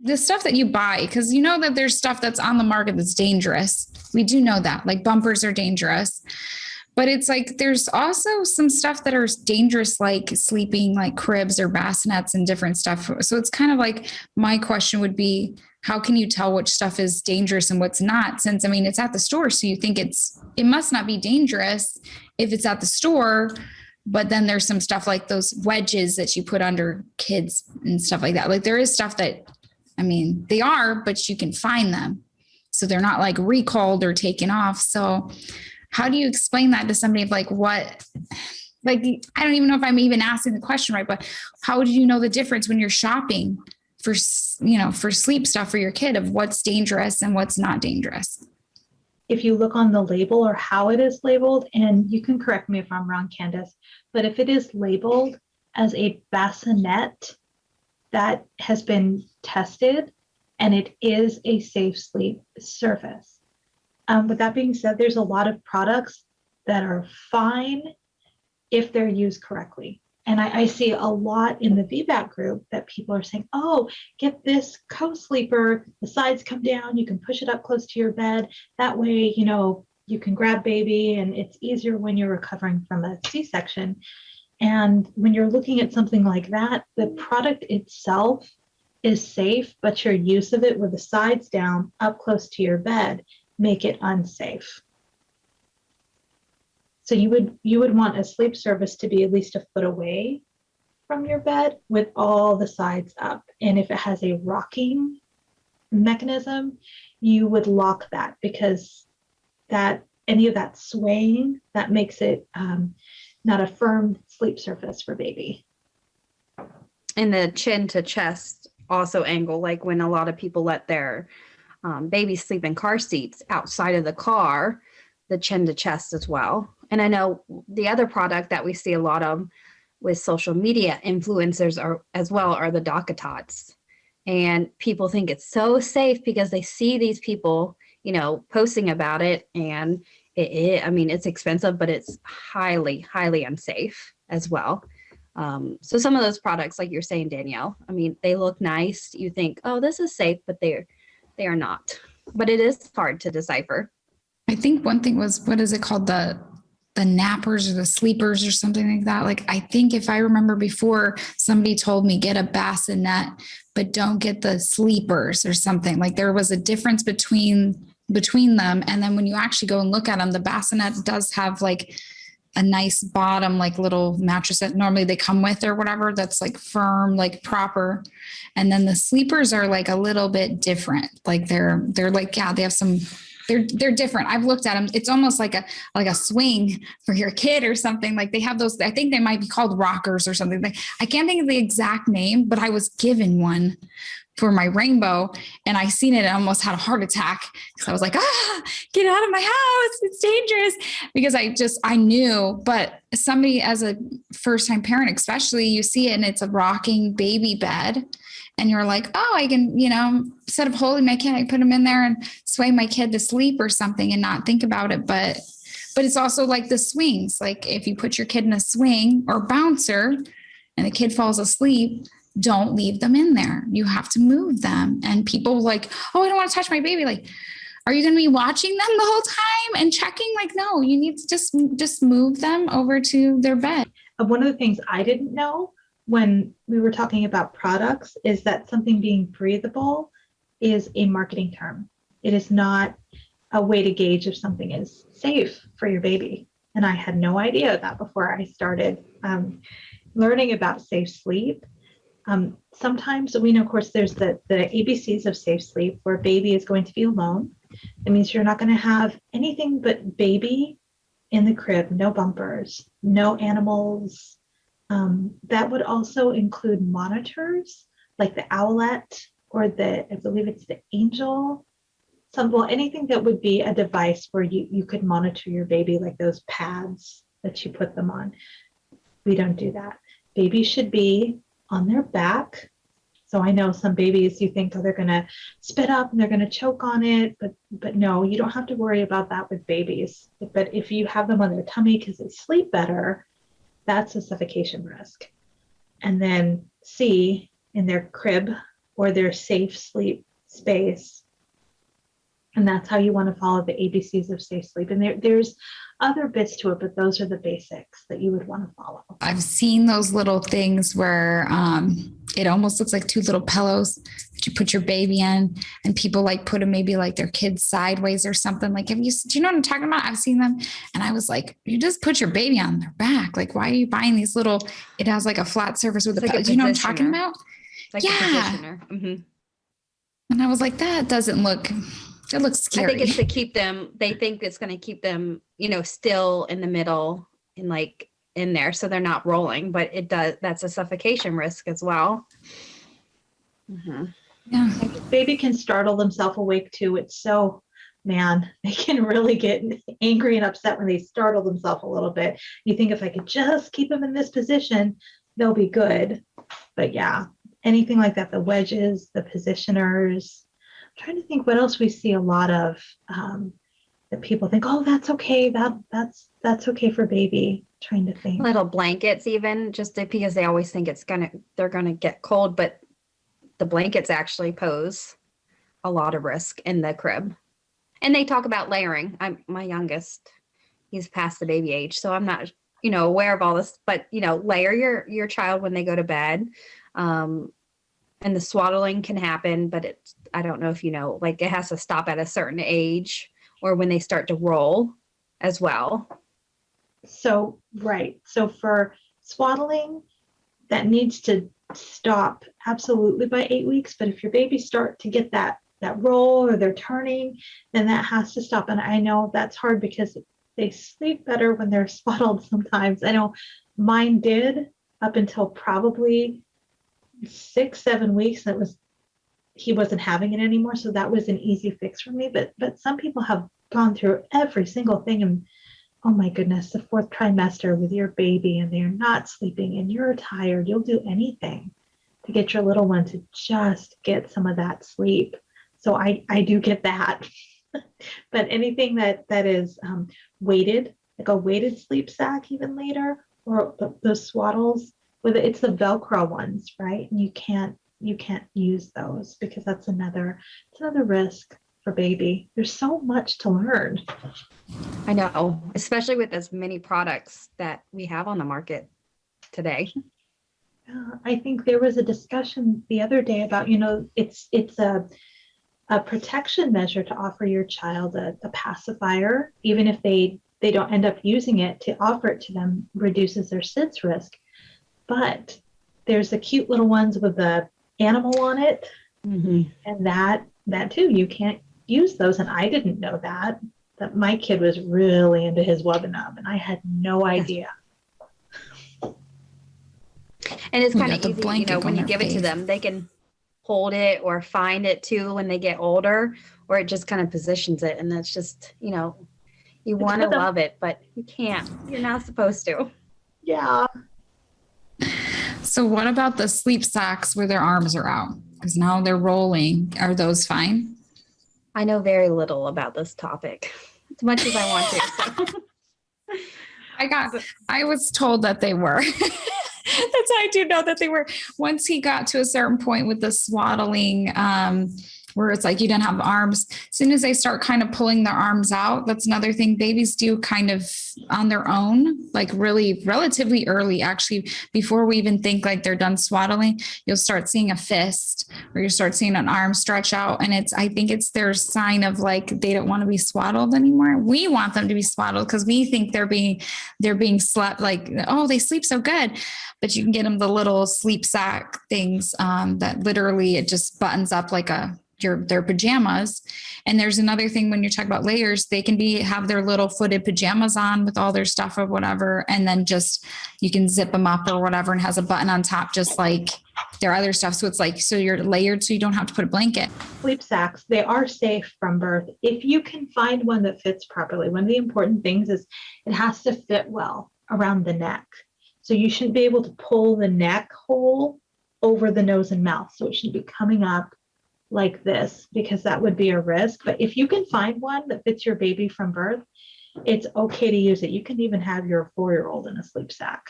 The stuff that you buy, because you know that there's stuff that's on the market that's dangerous. We do know that, like bumpers are dangerous. But it's like there's also some stuff that are dangerous, like sleeping, like cribs or bassinets and different stuff. So it's kind of like my question would be, how can you tell which stuff is dangerous and what's not? Since I mean, it's at the store, so you think it must not be dangerous if it's at the store. But then there's some stuff like those wedges that you put under kids and stuff like that. Like there is stuff that, I mean, they are, but you can find them. So they're not like recalled or taken off. So how do you explain that to somebody of like what, like, I don't even know if I'm even asking the question right, but how do you know the difference when you're shopping for, for sleep stuff for your kid of what's dangerous and what's not dangerous? If you look on the label or how it is labeled, and you can correct me if I'm wrong, Candace, but if it is labeled as a bassinet that has been tested and it is a safe sleep surface. With that being said, there's a lot of products that are fine if they're used correctly. And I see a lot in the VBAC group that people are saying, oh, get this co-sleeper, the sides come down, you can push it up close to your bed. That way, you can grab baby and it's easier when you're recovering from a C-section. And when you're looking at something like that, the product itself is safe, but your use of it with the sides down up close to your bed make it unsafe. So you would want a sleep surface to be at least a foot away from your bed with all the sides up. And if it has a rocking mechanism, you would lock that, because that any of that swaying, that makes it not a firm sleep surface for baby. And the chin to chest also angle, like when a lot of people let their babies sleep in car seats outside of the car, the chin to chest as well. And I know the other product that we see a lot of with social media influencers as well are the Dockatots. And people think it's so safe because they see these people, posting about it. And it's expensive, but it's highly, highly unsafe as well. So some of those products, like you're saying, Danielle, they look nice. You think, oh, this is safe, but they are not. But it is hard to decipher. I think one thing was, what is it called? The nappers or the sleepers or something like that. Like, I think if I remember before, somebody told me get a bassinet, but don't get the sleepers or something. Like there was a difference between them. And then when you actually go and look at them, the bassinet does have like a nice bottom, like little mattress that normally they come with or whatever. That's like firm, like proper. And then the sleepers are like a little bit different. Like they're like, yeah, they have some, they're different. I've looked at them. It's almost like a swing for your kid or something. Like they have those, I think they might be called rockers or something. I can't think of the exact name, but I was given one for my rainbow and I seen it and almost had a heart attack. So I was like, get out of my house. It's dangerous, because I knew, but somebody as a first time parent, especially, you see it and it's a rocking baby bed. And you're like, oh, I can, instead of holding my kid, I put him in there and sway my kid to sleep or something and not think about it. But it's also like the swings. Like if you put your kid in a swing or bouncer and the kid falls asleep, don't leave them in there. You have to move them. And people like, oh, I don't want to touch my baby. Like, are you going to be watching them the whole time and checking? Like, no, you need to just move them over to their bed. One of the things I didn't know when we were talking about products is that something being breathable is a marketing term. It is not a way to gauge if something is safe for your baby. And I had no idea that before I started learning about safe sleep. Sometimes we know, of course, there's the ABCs of safe sleep, where baby is going to be alone. It means you're not going to have anything but baby in the crib, no bumpers, no animals. That would also include monitors like the Owlet or I believe it's the Angel. Anything that would be a device where you could monitor your baby, like those pads that you put them on. We don't do that. Babies should be on their back. So I know some babies, you think, oh, they're going to spit up and they're going to choke on it, but no, you don't have to worry about that with babies. But if you have them on their tummy because they sleep better, that's a suffocation risk. And then C, in their crib or their safe sleep space. And that's how you want to follow the ABCs of safe sleep. And there's other bits to it, but those are the basics that you would want to follow. I've seen those little things where it almost looks like two little pillows that you put your baby in, and people like put them maybe like their kids sideways or something. Like, do you know what I'm talking about? I've seen them, and I was like, you just put your baby on their back. Like, why are you buying these little? It has like a flat surface with It's a. like a Do you know what I'm talking positioner. about? Like Yeah. a positioner. Mm-hmm. And I was like, that doesn't look. It looks scary. I think it's to keep them, they think it's going to keep them, still in the middle and like in there. So they're not rolling, but it does, that's a suffocation risk as well. Mm-hmm. Yeah. Baby can startle themselves awake too. It's so, man, they can really get angry and upset when they startle themselves a little bit. You think if I could just keep them in this position, they'll be good. But yeah, anything like that, the wedges, the positioners. Trying to think what else we see a lot of that people think, oh, that's okay. That's okay for baby. Trying to think. Little blankets, even just because they always think they're gonna get cold, but the blankets actually pose a lot of risk in the crib. And they talk about layering. My youngest, he's past the baby age, so I'm not aware of all this, but layer your child when they go to bed. And the swaddling can happen, but I don't know if like it has to stop at a certain age or when they start to roll as well. So, right. So for swaddling, that needs to stop absolutely by 8 weeks. But if your baby start to get that roll or they're turning, then that has to stop. And I know that's hard because they sleep better when they're swaddled sometimes. I know mine did up until probably 6-7 weeks. He wasn't having it anymore, so that was an easy fix for me. But some people have gone through every single thing, and oh my goodness, the 4th trimester with your baby and they're not sleeping and you're tired. You'll do anything to get your little one to just get some of that sleep. So I do get that. But anything that is weighted, like a weighted sleep sack even later, or the swaddles, it's the Velcro ones, right? And you can't use those because that's another risk for baby. There's so much to learn. I know, especially with as many products that we have on the market today. I think there was a discussion the other day about, it's a protection measure to offer your child a pacifier, even if they don't end up using it, to offer it to them reduces their SIDS risk. But there's the cute little ones with the animal on it. Mm-hmm. And that too, you can't use those. And I didn't know that my kid was really into his Wubbanub, and I had no idea. And it's kind got of the easy, blanket when on you their give it to face. them, they can hold it or find it too when they get older, or it just kind of positions it. And that's just, you want to for them. love it, but you can't. You're not supposed to. Yeah. So what about the sleep sacks where their arms are out? Because now they're rolling. Are those fine? I know very little about this topic, as much as I want to. I was told that they were. That's how I do know that they were. Once he got to a certain point with the swaddling, where it's like you didn't have arms. As soon as they start kind of pulling their arms out, that's another thing babies do kind of on their own, like really relatively early, actually, before we even think like they're done swaddling, you'll start seeing a fist or you start seeing an arm stretch out. And I think it's their sign of like, they don't want to be swaddled anymore. We want them to be swaddled because we think they're being slept, like, oh, they sleep so good. But you can get them the little sleep sack things that literally it just buttons up like their pajamas. And there's another thing when you're talking about layers, they can have their little footed pajamas on with all their stuff or whatever. And then just, you can zip them up or whatever and has a button on top, just like their other stuff. So it's like, so you're layered so you don't have to put a blanket. Sleep sacks, they are safe from birth. If you can find one that fits properly, one of the important things is it has to fit well around the neck. So you shouldn't be able to pull the neck hole over the nose and mouth. So it should be coming up like this, because that would be a risk. But if you can find one that fits your baby from birth, it's okay to use it. You can even have your 4-year-old in a sleep sack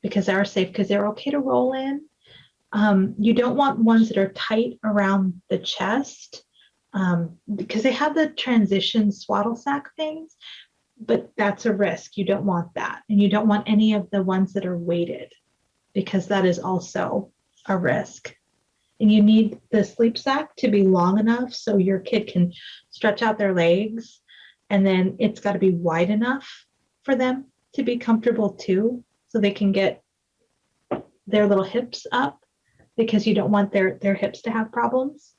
because they are safe, because they're okay to roll in. You don't want ones that are tight around the chest, because they have the transition swaddle sack things, but that's a risk. You don't want that. And you don't want any of the ones that are weighted, because that is also a risk. And you need the sleep sack to be long enough so your kid can stretch out their legs, and then it's got to be wide enough for them to be comfortable too, so they can get their little hips up, because you don't want their hips to have problems.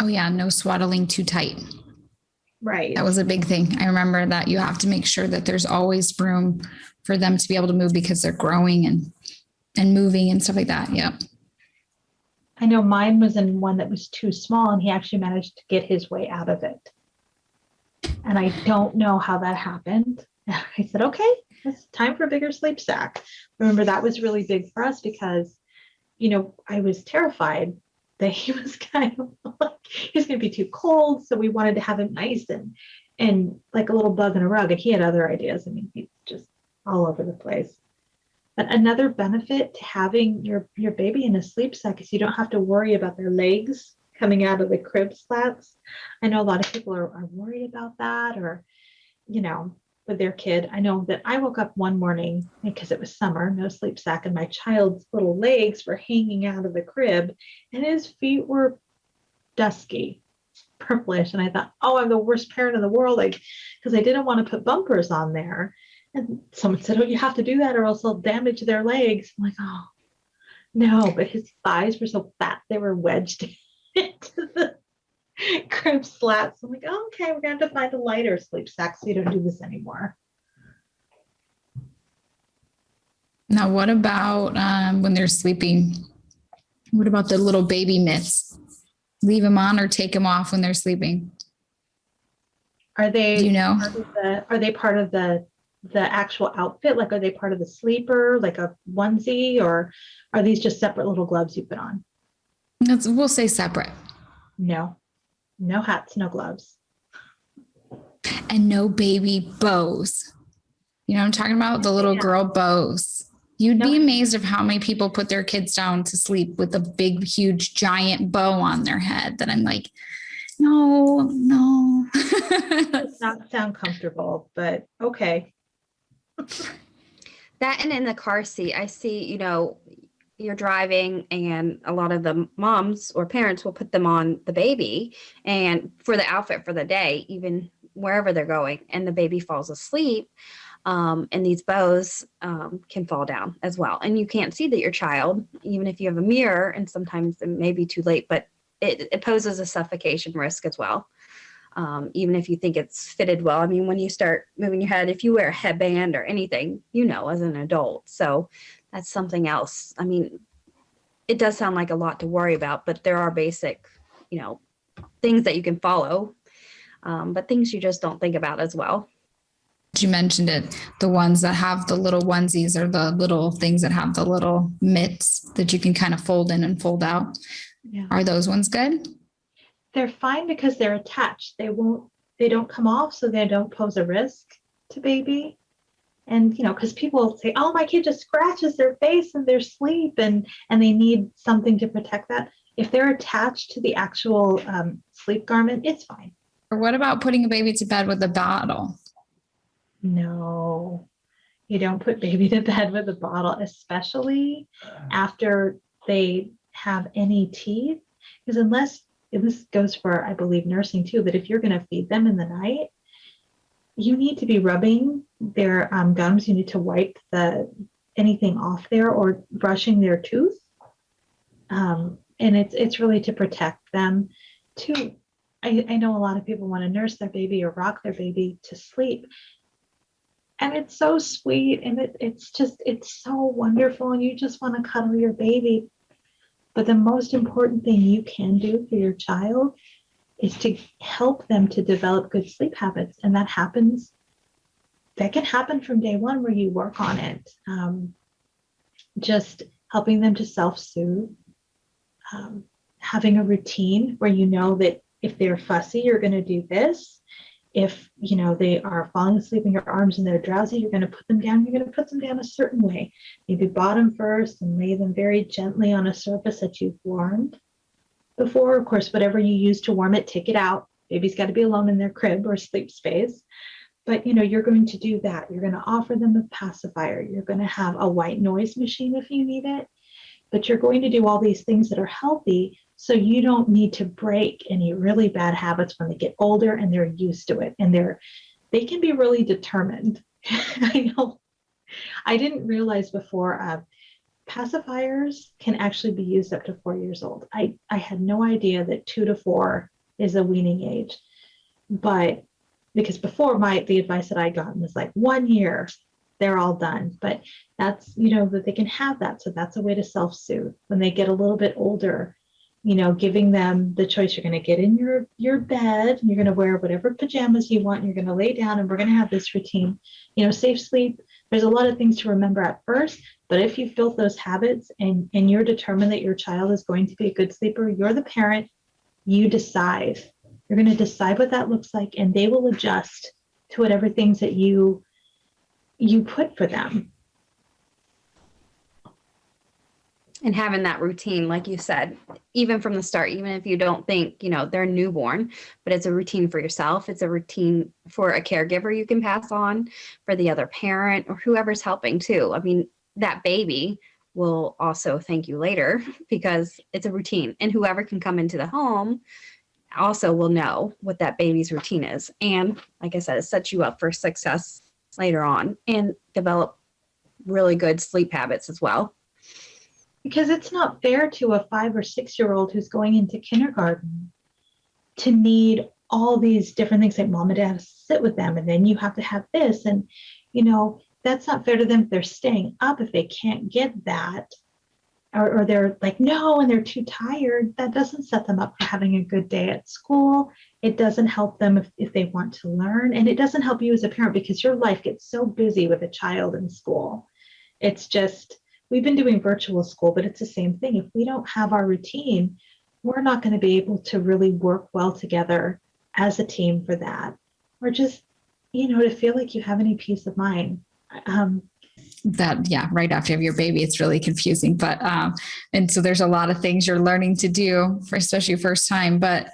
Oh yeah, no swaddling too tight. Right. That was a big thing. I remember that you have to make sure that there's always room for them to be able to move, because they're growing and moving and stuff like that. Yep. I know mine was in one that was too small, and he actually managed to get his way out of it. And I don't know how that happened. I said, okay, it's time for a bigger sleep sack. Remember, that was really big for us because, I was terrified that he was kind of like, he was going to be too cold. So we wanted to have him nice and like a little bug in a rug. And he had other ideas. I mean, he's just all over the place. But another benefit to having your baby in a sleep sack is you don't have to worry about their legs coming out of the crib slats. I know a lot of people are worried about that, or, with their kid. I know that I woke up one morning because it was summer, no sleep sack, and my child's little legs were hanging out of the crib and his feet were dusky, purplish. And I thought, oh, I'm the worst parent in the world, because I didn't want to put bumpers on there. And someone said, oh, you have to do that or else they'll damage their legs. I'm like, oh, no, but his thighs were so fat, they were wedged into the crib slats. I'm like, oh, okay, we're going to have to find a lighter sleep sack so you don't do this anymore. Now, what about when they're sleeping? What about the little baby mitts? Leave them on or take them off when they're sleeping? Are they, Do you know? are they part of the actual outfit? Like, are they part of the sleeper, like a onesie, or are these just separate little gloves you put on? We'll say separate. No hats, no gloves. And no baby bows. You know what I'm talking about? The little girl bows. You'd be amazed of how many people put their kids down to sleep with a big, huge, giant bow on their head that I'm like, no. Does not sound comfortable, but okay. That, and in the car seat, I see, you're driving and a lot of the moms or parents will put them on the baby and for the outfit for the day, even wherever they're going, and the baby falls asleep. And these bows can fall down as well. And you can't see that your child, even if you have a mirror, and sometimes it may be too late, but it poses a suffocation risk as well. Even if you think it's fitted well. I mean, when you start moving your head, if you wear a headband or anything, as an adult. So that's something else. I mean, it does sound like a lot to worry about, but there are basic, things that you can follow, but things you just don't think about as well. You mentioned it. The ones that have the little onesies are the little things that have the little mitts that you can kind of fold in and fold out. Yeah. Are those ones good? They're fine because they're attached. They don't come off, so they don't pose a risk to baby. And, because people say, oh, my kid just scratches their face in their sleep and they need something to protect that. If they're attached to the actual sleep garment, it's fine. Or what about putting a baby to bed with a bottle? No, you don't put baby to bed with a bottle, especially after they have any teeth. Because this goes for, I believe, nursing too, but if you're going to feed them in the night, you need to be rubbing their gums. You need to wipe anything off there or brushing their tooth. And it's really to protect them too. I know a lot of people want to nurse their baby or rock their baby to sleep. And it's so sweet and it's so wonderful. And you just want to cuddle your baby. But the most important thing you can do for your child is to help them to develop good sleep habits. And that can happen from day one where you work on it. Just helping them to self-soothe, having a routine where you know that if they're fussy, you're going to do this. If, they are falling asleep in your arms and they're drowsy, you're going to put them down. You're going to put them down a certain way. Maybe bottom first and lay them very gently on a surface that you've warmed before. Of course, whatever you use to warm it, take it out. Baby's got to be alone in their crib or sleep space. But, you're going to do that. You're going to offer them a pacifier. You're going to have a white noise machine if you need it. But you're going to do all these things that are healthy, so you don't need to break any really bad habits when they get older and they're used to it. And they can be really determined. I know. I didn't realize before, pacifiers can actually be used up to 4 years old. I had no idea that 2 to 4 is a weaning age. But because before the advice that I got was like 1 year, they're all done. But that's, that they can have that. So that's a way to self-soothe. When they get a little bit older, giving them the choice. You're going to get in your bed, and you're going to wear whatever pajamas you want. And you're going to lay down, and we're going to have this routine. Safe sleep. There's a lot of things to remember at first, but if you've built those habits and you're determined that your child is going to be a good sleeper, you're the parent, you decide. You're going to decide what that looks like, and they will adjust to whatever things that you put for them. And having that routine, like you said, even from the start, even if you don't think, they're newborn, but it's a routine for yourself. It's a routine for a caregiver you can pass on, for the other parent or whoever's helping too. I mean, that baby will also thank you later because it's a routine, and whoever can come into the home also will know what that baby's routine is. And like I said, it sets you up for success later on and develop really good sleep habits as well. Because it's not fair to a 5 or 6 year old who's going into kindergarten to need all these different things, like mom and dad have to sit with them, and then you have to have this. And, that's not fair to them if they're staying up, if they can't get that, or they're like, no, and they're too tired. That doesn't set them up for having a good day at school. It doesn't help them if they want to learn. And it doesn't help you as a parent because your life gets so busy with a child in school. It's just, we've been doing virtual school, but it's the same thing. If we don't have our routine, we're not going to be able to really work well together as a team for that. Or just, to feel like you have any peace of mind. Right after you have your baby, it's really confusing. But, and so there's a lot of things you're learning to do for especially first time, but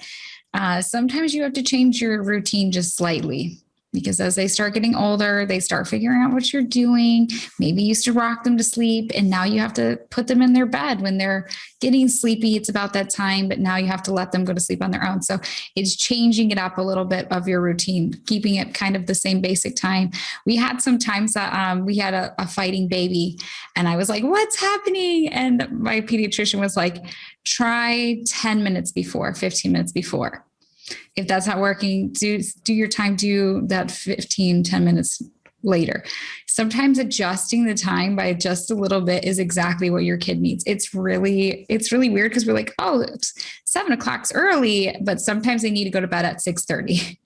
sometimes you have to change your routine just slightly. Because as they start getting older, they start figuring out what you're doing. Maybe you used to rock them to sleep, and now you have to put them in their bed when they're getting sleepy. It's about that time, but now you have to let them go to sleep on their own. So it's changing it up a little bit of your routine, keeping it kind of the same basic time. We had some times that we had a fighting baby, and I was like, what's happening? And my pediatrician was like, try 10 minutes before, 15 minutes before. If that's not working, do your time, do that 10 minutes later. Sometimes adjusting the time by just a little bit is exactly what your kid needs. It's really weird because we're like, oh, it's 7 o'clock's early, but sometimes they need to go to bed at 6:30.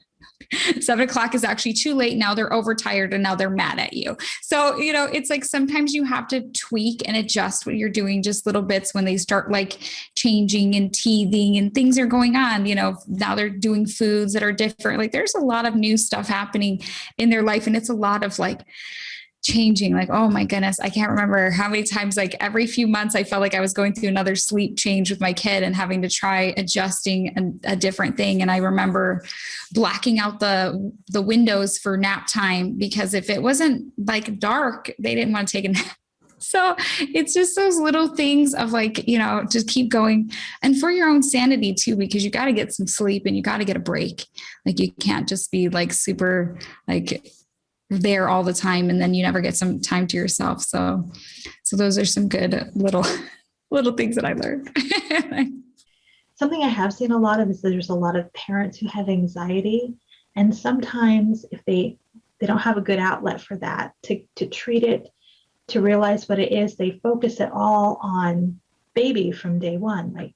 7 o'clock is actually too late. Now they're overtired and now they're mad at you. So, it's like sometimes you have to tweak and adjust what you're doing, just little bits when they start like changing and teething and things are going on. Now they're doing foods that are different. Like there's a lot of new stuff happening in their life. And it's a lot of like changing, like, oh my goodness, I can't remember how many times, like every few months, I felt like I was going through another sleep change with my kid and having to try adjusting a different thing. And I remember blacking out the windows for nap time because if it wasn't like dark, they didn't want to take a nap. So it's just those little things of like, just keep going, and for your own sanity too, because you got to get some sleep and you got to get a break. Like you can't just be like super like there all the time and then you never get some time to yourself. So those are some good little things that I learned. Something I have seen a lot of is that there's a lot of parents who have anxiety, and sometimes if they don't have a good outlet for that to treat it, to realize what it is, they focus it all on baby from day one. Like,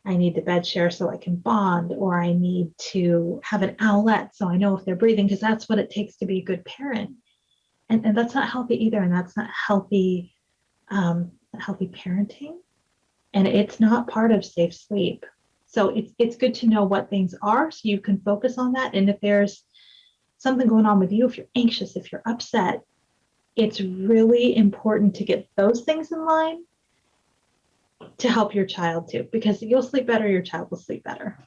I need the bed share so I can bond, or I need to have an outlet so I know if they're breathing, because that's what it takes to be a good parent. And that's not healthy either. And that's not healthy parenting. And it's not part of safe sleep. So it's good to know what things are so you can focus on that. And if there's something going on with you, if you're anxious, if you're upset, it's really important to get those things in line to help your child too, because you'll sleep better, your child will sleep better.